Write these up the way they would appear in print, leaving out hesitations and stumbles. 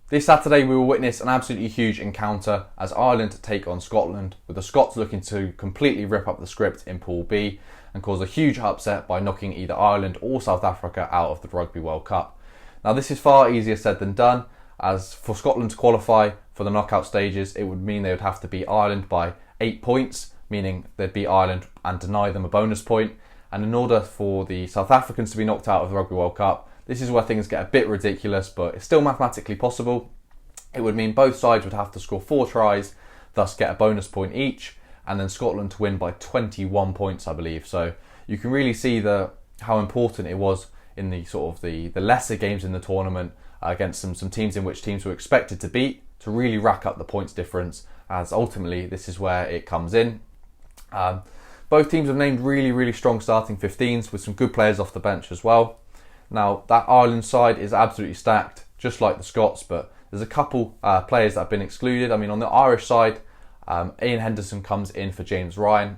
This Saturday we will witness an absolutely huge encounter as Ireland take on Scotland, with the Scots looking to completely rip up the script in Pool B and cause a huge upset by knocking either Ireland or South Africa out of the Rugby World Cup. Now this is far easier said than done, as for Scotland to qualify for the knockout stages it would mean they would have to beat Ireland by 8 points, meaning they'd beat Ireland and deny them a bonus point. And in order for the South Africans to be knocked out of the Rugby World Cup, this is where things get a bit ridiculous, but it's still mathematically possible. It would mean both sides would have to score 4 tries, thus get a bonus point each, and then Scotland to win by 21 points, I believe. So you can really see how important it was in the sort of the lesser games in the tournament against some teams in which teams were expected to beat, to really rack up the points difference, as ultimately this is where it comes in. Both teams have named really, really strong starting 15s with some good players off the bench as well. Now, that Ireland side is absolutely stacked, just like the Scots, but there's a couple players that have been excluded. I mean, on the Irish side, Ian Henderson comes in for James Ryan.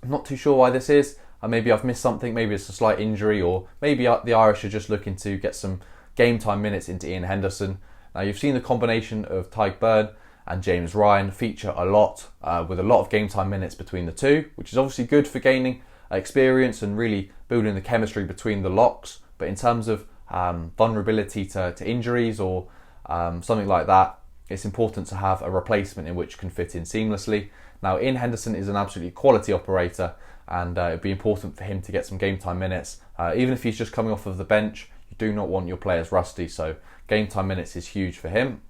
I'm not too sure why this is. Maybe I've missed something. Maybe it's a slight injury, or maybe the Irish are just looking to get some game time minutes into Ian Henderson. Now, you've seen the combination of Tadhg Beirne and James Ryan feature a lot, with a lot of game time minutes between the two, which is obviously good for gaining experience and really building the chemistry between the locks. But in terms of vulnerability to injuries or something like that, it's important to have a replacement in which can fit in seamlessly. Now, Ian Henderson is an absolutely quality operator, and it'd be important for him to get some game time minutes. Even if he's just coming off of the bench, you do not want your players rusty, so game time minutes is huge for him.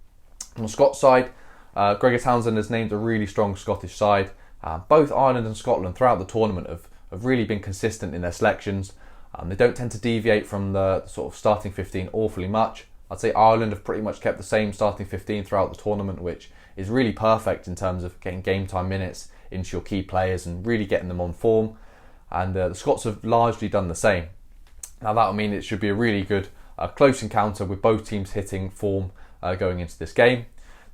On the Scots side, Gregor Townsend has named a really strong Scottish side. Both Ireland and Scotland throughout the tournament have really been consistent in their selections. They don't tend to deviate from the sort of starting 15 awfully much. I'd say Ireland have pretty much kept the same starting 15 throughout the tournament, which is really perfect in terms of getting game time minutes into your key players and really getting them on form. And the Scots have largely done the same. Now that'll mean it should be a really good close encounter with both teams hitting form going into this game.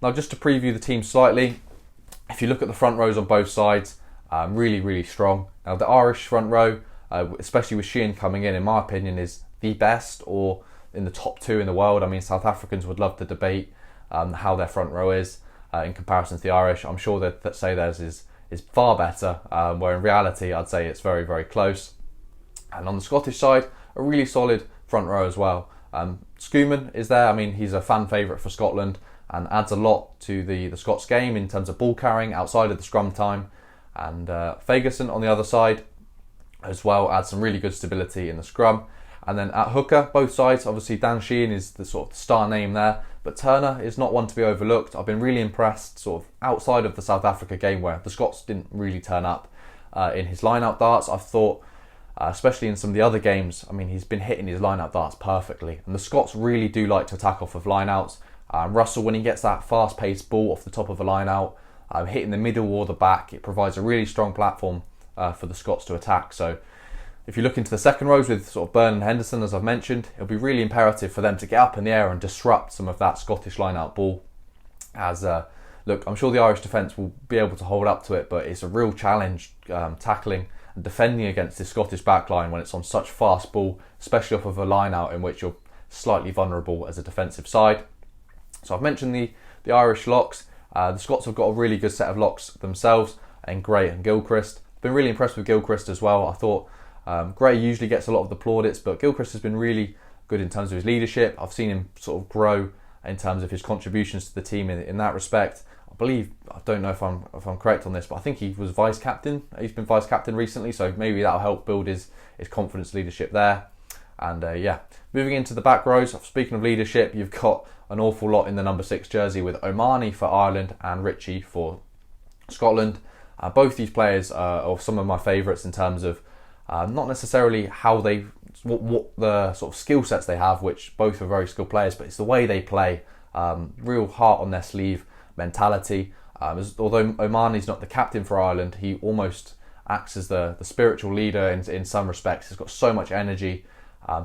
Now, just to preview the team slightly, if you look at the front rows on both sides, really, really strong. Now, the Irish front row, especially with Sheehan coming in my opinion, is the best or in the top 2 in the world. I mean, South Africans would love to debate how their front row is in comparison to the Irish. I'm sure that say theirs is far better, where in reality, I'd say it's very, very close. And on the Scottish side, a really solid front row as well. Schoeman is there. I mean, he's a fan favourite for Scotland and adds a lot to the Scots game in terms of ball carrying outside of the scrum time. And Fagerson on the other side as well adds some really good stability in the scrum. And then at hooker, both sides, obviously Dan Sheehan is the sort of star name there, but Turner is not one to be overlooked. I've been really impressed sort of outside of the South Africa game where the Scots didn't really turn up in his line-out darts. I've thought, especially in some of the other games, I mean, he's been hitting his line-out darts perfectly. And the Scots really do like to attack off of line-outs. Russell, when he gets that fast-paced ball off the top of a line-out, hitting the middle or the back, it provides a really strong platform for the Scots to attack. So if you look into the second rows with sort of Beirne and Henderson, as I've mentioned, it'll be really imperative for them to get up in the air and disrupt some of that Scottish line-out ball. As look, I'm sure the Irish defence will be able to hold up to it, but it's a real challenge tackling and defending against this Scottish backline when it's on such fast ball, especially off of a line-out in which you're slightly vulnerable as a defensive side. So I've mentioned the Irish locks. The Scots have got a really good set of locks themselves, in Gray and Gilchrist. Been really impressed with Gilchrist as well. I thought Gray usually gets a lot of the plaudits, but Gilchrist has been really good in terms of his leadership. I've seen him sort of grow in terms of his contributions to the team in that respect. I don't know if I'm correct on this, but I think he was vice captain. He's been vice captain recently, so maybe that'll help build his confidence leadership there. And moving into the back rows, speaking of leadership, you've got an awful lot in the number 6 jersey with O'Mahony for Ireland and Ritchie for Scotland. Both these players are some of my favourites in terms of not necessarily how what the sort of skill sets they have, which both are very skilled players, but it's the way they play. Real heart on their sleeve mentality. Although O'Mahony's not the captain for Ireland, he almost acts as the spiritual leader in some respects. He's got so much energy,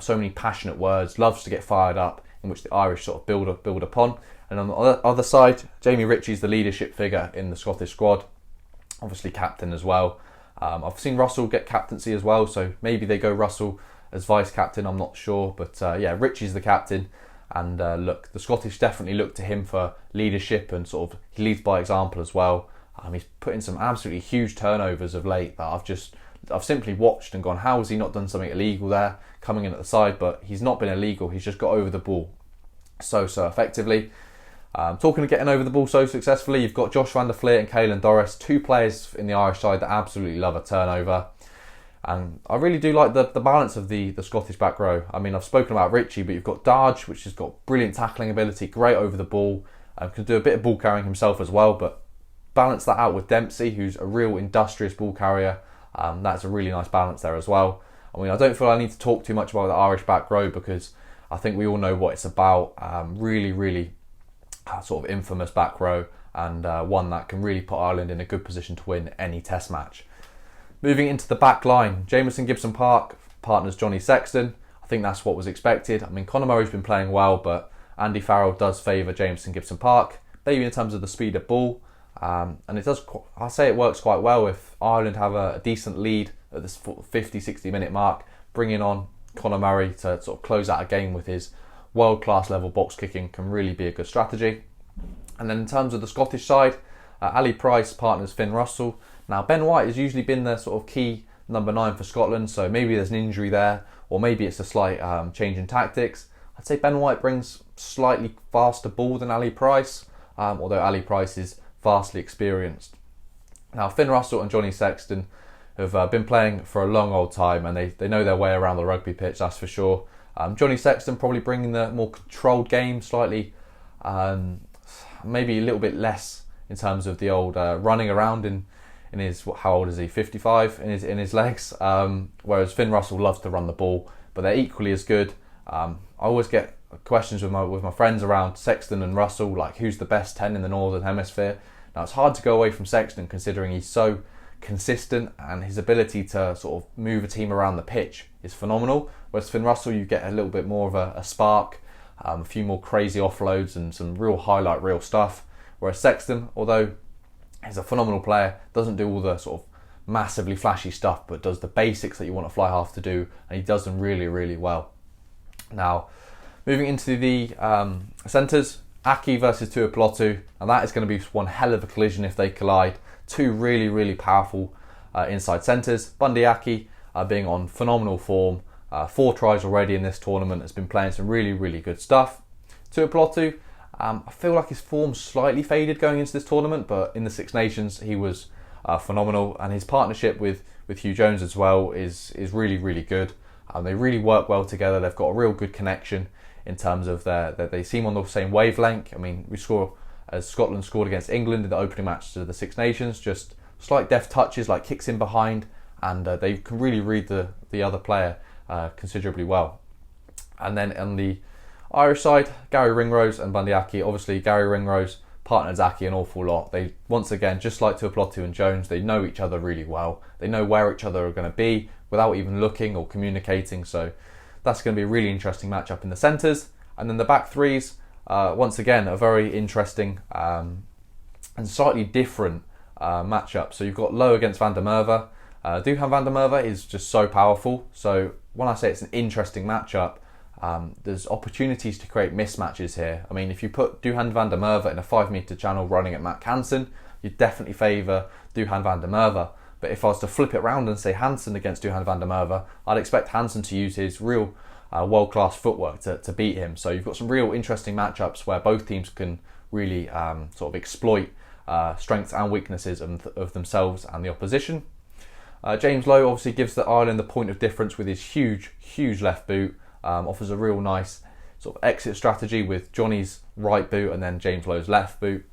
so many passionate words, loves to get fired up, in which the Irish sort of build upon. And on the other side, Jamie Ritchie's the leadership figure in the Scottish squad, obviously captain as well. I've seen Russell get captaincy as well, so maybe they go Russell as vice captain, I'm not sure. But Ritchie's the captain. And look, the Scottish definitely look to him for leadership, and sort of he leads by example as well. He's put in some absolutely huge turnovers of late that I've simply watched and gone, how has he not done something illegal there, coming in at the side? But he's not been illegal, he's just got over the ball so effectively. Talking of getting over the ball so successfully, you've got Josh van der Fleet and Caelan Doris, two players in the Irish side that absolutely love a turnover. And I really do like the balance of the Scottish back row. I mean, I've spoken about Richie, but you've got Darge, which has got brilliant tackling ability, great over the ball, can do a bit of ball carrying himself as well, but balance that out with Dempsey, who's a real industrious ball carrier. That's a really nice balance there as well. I mean, I don't feel I need to talk too much about the Irish back row because I think we all know what it's about. Really sort of infamous back row, and one that can really put Ireland in a good position to win any test match. Moving into the back line, Jamison Gibson-Park partners Johnny Sexton. I think that's what was expected. I mean, Conor Murray's been playing well, but Andy Farrell does favour Jamison Gibson-Park, maybe in terms of the speed of ball. And it does, I say it works quite well if Ireland have a decent lead at this 50-60 minute mark, bringing on Conor Murray to sort of close out a game with his world-class level box kicking can really be a good strategy. And then in terms of the Scottish side, Ali Price partners Finn Russell. Now, Ben White has usually been the sort of key number 9 for Scotland, so maybe there's an injury there, or maybe it's a slight change in tactics. I'd say Ben White brings slightly faster ball than Ali Price, although Ali Price is vastly experienced. Now, Finn Russell and Johnny Sexton have been playing for a long old time, and they know their way around the rugby pitch, that's for sure. Johnny Sexton probably bringing the more controlled game, slightly, maybe a little bit less in terms of the old running around in his, how old is he, 55 in his legs, whereas Finn Russell loves to run the ball, but they're equally as good. I always get questions with my friends around Sexton and Russell, like who's the best 10 in the Northern Hemisphere. Now, it's hard to go away from Sexton considering he's so consistent and his ability to sort of move a team around the pitch is phenomenal, whereas Finn Russell, you get a little bit more of a spark, a few more crazy offloads and some real highlight reel stuff, whereas Sexton, although he's a phenomenal player, doesn't do all the sort of massively flashy stuff, but does the basics that you want a fly half to do, and he does them really well. Now, moving into the centres, Aki versus Tuipulotu, and that is going to be one hell of a collision if they collide. Two really powerful inside centres. Bundy Aki being on phenomenal form, 4 tries already in this tournament, has been playing some really good stuff. Tuipulotu, I feel like his form's slightly faded going into this tournament, but in the Six Nations he was phenomenal, and his partnership with Hugh Jones as well is really good. They really work well together. They've got a real good connection in terms of that they seem on the same wavelength. I mean, as Scotland scored against England in the opening match to the Six Nations, just slight deft touches like kicks in behind, and they can really read the other player considerably well. And then on the Irish side, Gary Ringrose and Bundy Aki. Obviously, Gary Ringrose partners Aki an awful lot. They, once again, just like Tuipulotu and Jones, they know each other really well. They know where each other are going to be without even looking or communicating. So that's going to be a really interesting matchup in the centres. And then the back threes, once again, a very interesting and slightly different matchup. So you've got Lowe against Van der Merwe. Duhan van der Merwe is just so powerful. So when I say it's an interesting matchup, there's opportunities to create mismatches here. I mean, if you put Duhan van der Merwe in a 5 metre channel running at Matt Hansen, you'd definitely favour Duhan van der Merwe. But if I was to flip it around and say Hansen against Duhan van der Merwe, I'd expect Hansen to use his real world-class footwork to beat him. So you've got some real interesting matchups where both teams can really sort of exploit strengths and weaknesses of themselves and the opposition. James Lowe obviously gives the Ireland the point of difference with his huge left boot. Offers a real nice sort of exit strategy with Johnny's right boot and then James Lowe's left boot.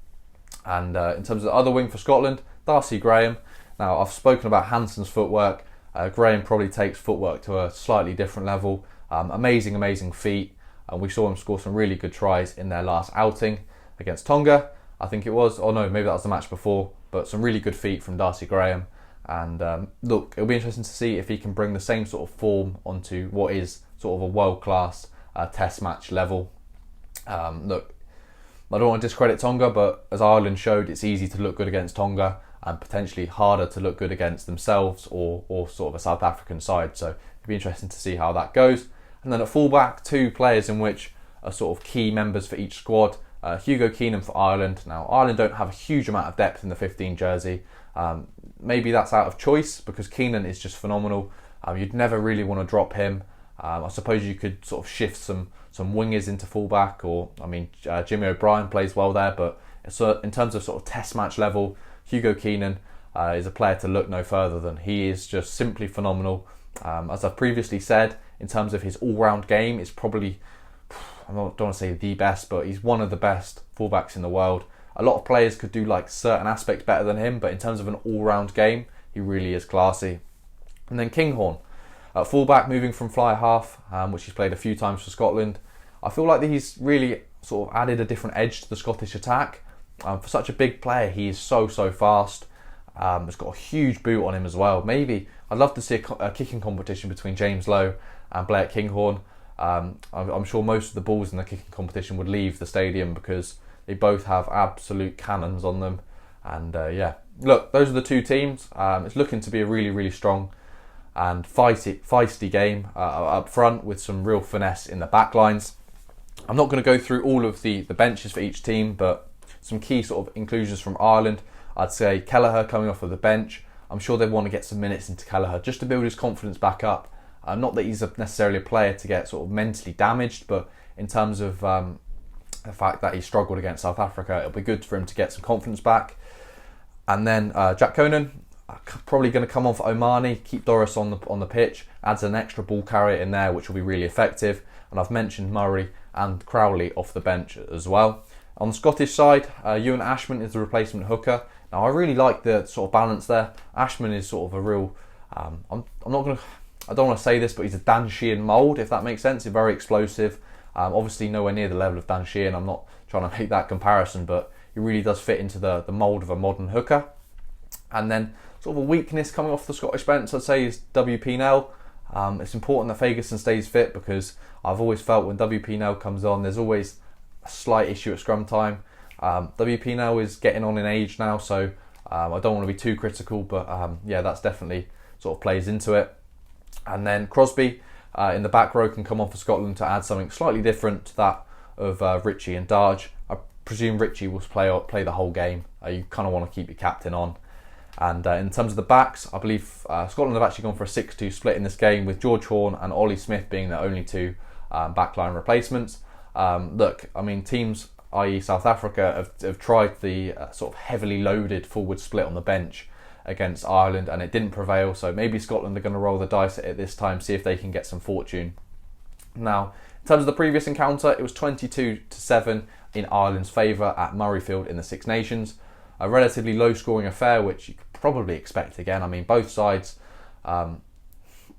And in terms of the other wing for Scotland, Darcy Graham. Now, I've spoken about Hansen's footwork. Graham probably takes footwork to a slightly different level. Amazing feet. And we saw him score some really good tries in their last outing against Tonga, I think it was. Oh no, maybe that was the match before. But some really good feet from Darcy Graham. And look, it'll be interesting to see if he can bring the same sort of form onto what is sort of a world-class test match level. Look, I don't want to discredit Tonga, but as Ireland showed, it's easy to look good against Tonga and potentially harder to look good against themselves or sort of a South African side. So it'll be interesting to see how that goes. And then at fullback, 2 players in which are sort of key members for each squad. Hugo Keenan for Ireland. Now, Ireland don't have a huge amount of depth in the 15 jersey. Maybe that's out of choice because Keenan is just phenomenal. You'd never really want to drop him. I suppose you could sort of shift some wingers into fullback, or Jimmy O'Brien plays well there, but in terms of sort of test match level, Hugo Keenan is a player to look no further than. He is just simply phenomenal. As I've previously said, in terms of his all-round game, it's probably, don't want to say the best, but he's one of the best fullbacks in the world. A lot of players could do like certain aspects better than him, but in terms of an all-round game, he really is classy. And then Kinghorn, at fullback, moving from fly half, which he's played a few times for Scotland. I feel like that he's really sort of added a different edge to the Scottish attack. For such a big player, he is so fast. He's got a huge boot on him as well. Maybe I'd love to see a kicking competition between James Lowe and Blair Kinghorn. I'm sure most of the balls in the kicking competition would leave the stadium because they both have absolute cannons on them. And look, those are the two teams. It's looking to be a really strong and feisty game up front with some real finesse in the backlines. I'm not going to go through all of the benches for each team, but some key sort of inclusions from Ireland. I'd say Kelleher coming off of the bench. I'm sure they want to get some minutes into Kelleher just to build his confidence back up. Not that he's necessarily a player to get sort of mentally damaged, but in terms of the fact that he struggled against South Africa, it'll be good for him to get some confidence back. And then Jack Conan, probably going to come on for Omani, keep Doris on the pitch, adds an extra ball carrier in there, which will be really effective. And I've mentioned Murray and Crowley off the bench as well. On the Scottish side, Ewan Ashman is the replacement hooker. Now, I really like the sort of balance there. Ashman is sort of a real, I don't want to say this, but he's a Dan Sheehan mould, if that makes sense. He's very explosive. Obviously nowhere near the level of Dan Sheehan. I'm not trying to make that comparison, but he really does fit into the mould of a modern hooker. And then sort of a weakness coming off the Scottish bench, I'd say, is WP Nell. It's important that Fagerson stays fit because I've always felt when WP Nell comes on, there's always a slight issue at scrum time. WP Nell is getting on in age now, so I don't want to be too critical, but that's definitely sort of plays into it. And then Crosby in the back row can come on for Scotland to add something slightly different to that of Ritchie and Darge. I presume Ritchie will play the whole game. You kind of want to keep your captain on. And in terms of the backs, I believe Scotland have actually gone for a 6-2 split in this game, with George Horne and Ollie Smith being the only two backline replacements. Look, I mean, teams, i.e. South Africa, have tried the sort of heavily loaded forward split on the bench against Ireland, and it didn't prevail. So maybe Scotland are going to roll the dice at it this time, see if they can get some fortune. Now, in terms of the previous encounter, it was 22-7 in Ireland's favour at Murrayfield in the Six Nations. A relatively low-scoring affair, which you could probably expect again. I mean, both sides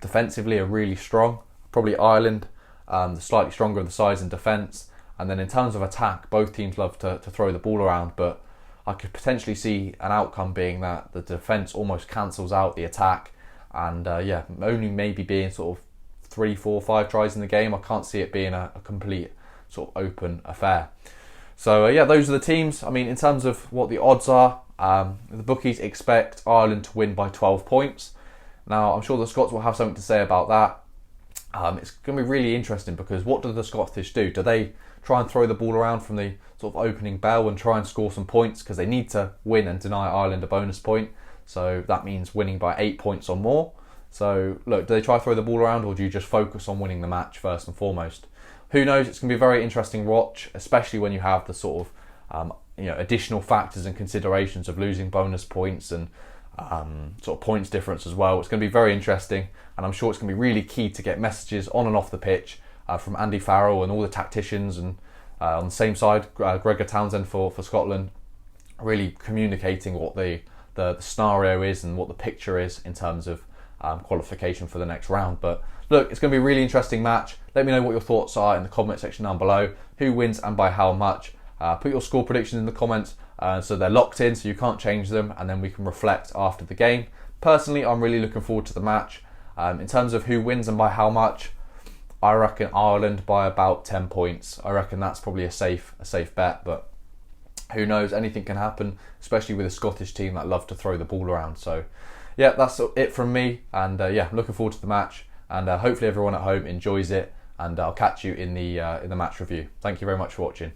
defensively are really strong. Probably Ireland, the slightly stronger of the sides in defence. And then in terms of attack, both teams love to throw the ball around, but I could potentially see an outcome being that the defence almost cancels out the attack, and only maybe being sort of 3, 4, 5 tries in the game. I can't see it being a complete sort of open affair. So those are the teams. I mean, in terms of what the odds are, the bookies expect Ireland to win by 12 points. Now, I'm sure the Scots will have something to say about that. It's going to be really interesting because what do the Scottish do? Do they try and throw the ball around from the sort of opening bell and try and score some points because they need to win and deny Ireland a bonus point? So that means winning by 8 points or more. So look, do they try to throw the ball around, or do you just focus on winning the match first and foremost? Who knows? It's going to be a very interesting watch, especially when you have the sort of additional factors and considerations of losing bonus points and sort of points difference as well. It's going to be very interesting, and I'm sure it's going to be really key to get messages on and off the pitch from Andy Farrell and all the tacticians, and on the same side, Gregor Townsend for Scotland, really communicating what the scenario is and what the picture is in terms of qualification for the next round. But look, it's going to be a really interesting match. Let me know what your thoughts are in the comment section down below. Who wins and by how much? Put your score predictions in the comments so they're locked in, so you can't change them, and then we can reflect after the game. Personally, I'm really looking forward to the match. In terms of who wins and by how much, I reckon Ireland by about 10 points. I reckon that's probably a safe bet, but who knows? Anything can happen, especially with a Scottish team that love to throw the ball around. So yeah, that's it from me, and I'm looking forward to the match, and hopefully everyone at home enjoys it, and I'll catch you in the match review. Thank you very much for watching.